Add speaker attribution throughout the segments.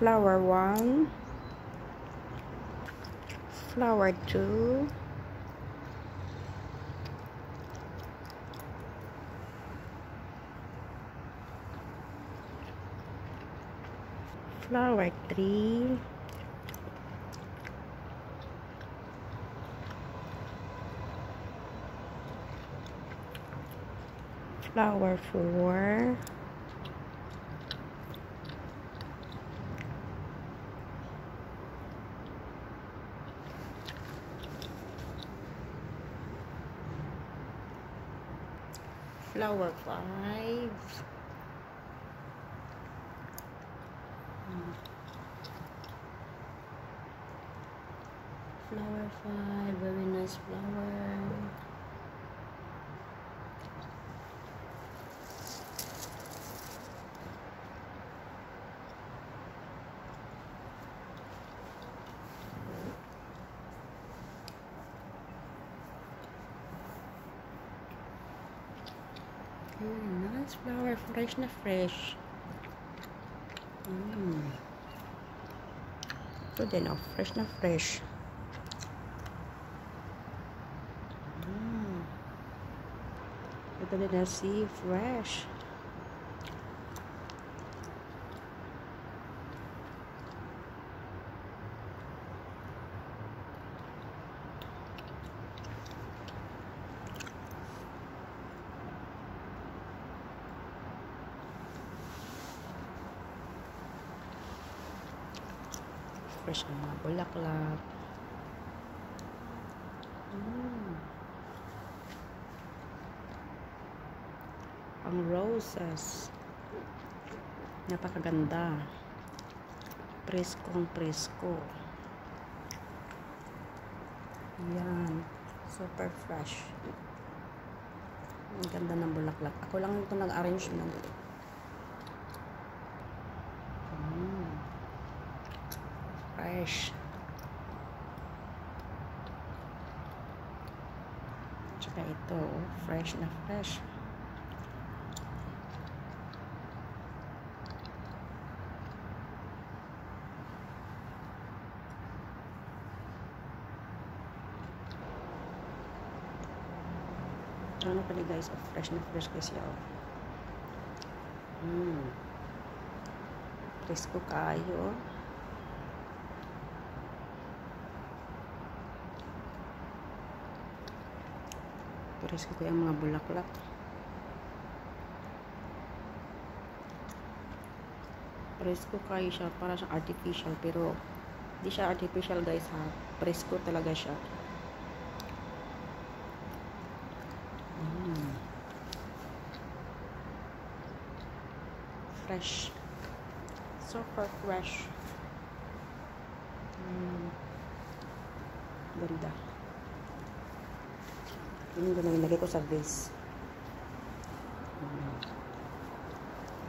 Speaker 1: flower 1, flower 2, flower 3, flower 4, flower 5, flower 5, very nice flower. Nice flower, fresh na fresh. Ito din, oh, fresh na fresh. Ito din na si fresh. Fresh ang mga bulaklak. Ang roses. Napakaganda. Preskong presko. Yan. Super fresh. Ang ganda ng bulaklak. Ako lang ito nag-arrange ng fresh. Tsaka ito, fresh na fresh. Ano pala guys, fresh na fresh kasi ako. Presko kayo. Presko ko yung mga bulaklak. Presko kayo siya, para siyang artificial, pero di siya artificial guys ha. Presko talaga siya. Fresh. Super fresh. Ganda. Yun yung nilagay ko sa vase.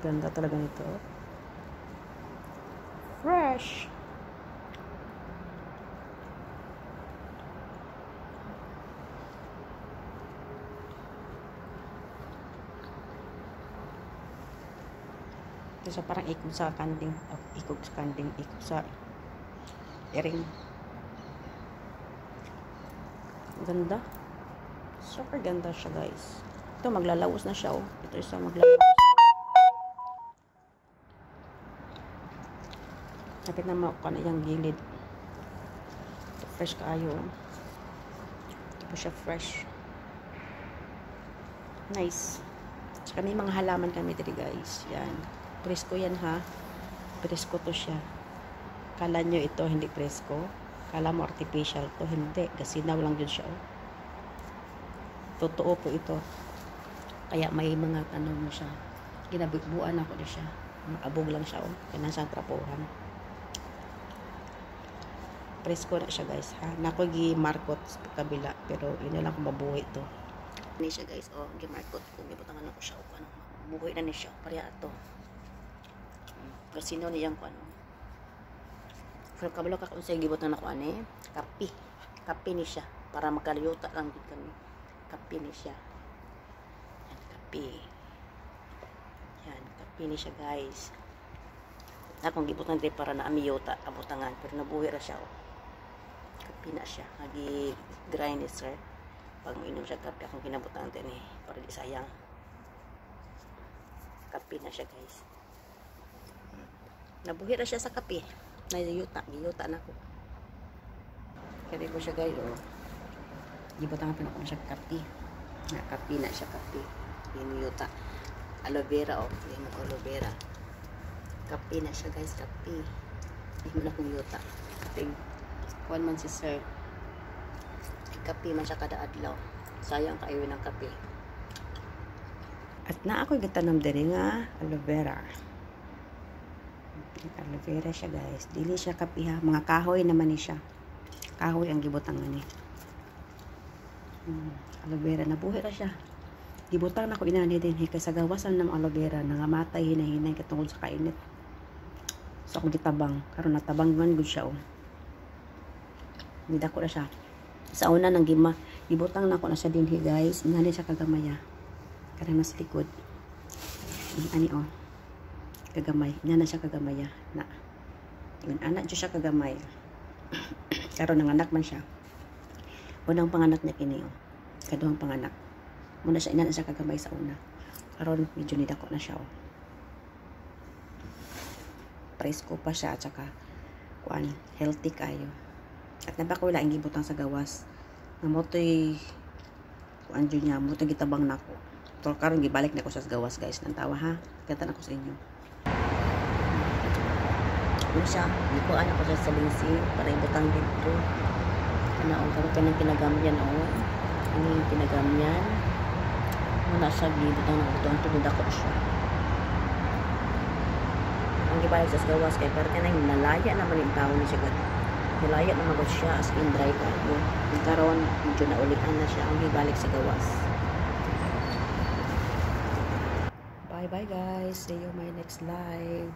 Speaker 1: Ganda talaga nito. Fresh. Ito parang ikog sa kanding, ikog sa earring. Ganda. Super ganda siya guys. Ito maglalawas na siya oh. Ito isa maglalawas. Kapit na mauka na yung gilid. Ito fresh kaayo. Ito po siya fresh. Nice. Tsaka may mga halaman kami dito guys. Yan. Presko yan ha. Presko to siya. Kala nyo ito hindi presko. Kala mo artificial to. Hindi. Gasinaw lang yun siya oh. Totoo po ito. Kaya may mga mo siya. Ginabuan ako na siya. Abog lang siya oh. Kaya nasa trapuhan. Presko na siya guys ha. Nako gi-markot sa kabila. Pero yun na lang kung mabuhay ito. Ini siya guys oh. Gi-markot ko. Gibutangan ako siya oh. Ano, mabuhay na niya siya. Pareha ito. Kasi niyang ko ano. Pero kabalo ka kung sa gibutan ako ani. Kapi. Kapi ni siya. Para magkalyuta lang din kami. Kapi ni siya. Yan, kapi. Yan, kapi ni siya guys. Akong gibutan diri para na amiyota abutangan pero nabuhi ra siya. Kape na siya. Nagi grind ni sir. Pag mainom siya kape akong kinabutan din para di sayang. Kape na siya guys. Nabuhi ra siya sa kape. Giyuta na ko. Kaya ko siya guys gibutan pa na ko siya kape. Na kape na siya kape. Giyuta. Aloe vera yung aloe vera. Kape na siya guys, kape. Hindi mo na kong yuta. Kuan man si sir. Kape man siya kada adlaw. Sayang kayo ng kape. At na ako gitanam diri nga aloe vera. Aloe vera siya guys. Dili siya kape ha. Mga kahoy naman ni siya. Kahoy ang gibutangan ni. Aloe vera nabuhi ra siya. Gibutang na ko inani din kay sa gawasan ng aloe vera nangamatay hinahinay katungod sa kainit. So akong gitabang karon natabang man gud siya Nidako na siya. Sa una nang gibutang na ko na siya dinhi guys. Inani siya kagamaya. Karang mas likod. Ani kagamay. Inana siya kagamaya na. Yun anak siya kagamay. Karon nanganak man siya. Unang panganak niya kini Kaduhang panganak. Muna siya inana siya kagamay sa una. Karon medyo nidako na siya Presko pa siya at saka kuan healthy kayo. At nabako wala ang gibutang sa gawas. Nga motoy kuan jud niya, motoy gitabang nako. So karon gibalik na ko sa gawas guys. Nantawa ha. Gatan ako sa inyo. Ano siya? Ikuan ako siya sa lingsi para ibutang dito. Ano karon kanang kinagamyan Ano yung kinagamyan? Muna siya gibutang ng butuan tungod ako siya. Ang gibalik sa gawas kay pero kanang nalaya naman yung tao ni siya. Nilaya naman ko siya as in dry ka. Yung karon medyo naulian na siya ang gibalik sa gawas. Bye bye guys. See you my next live.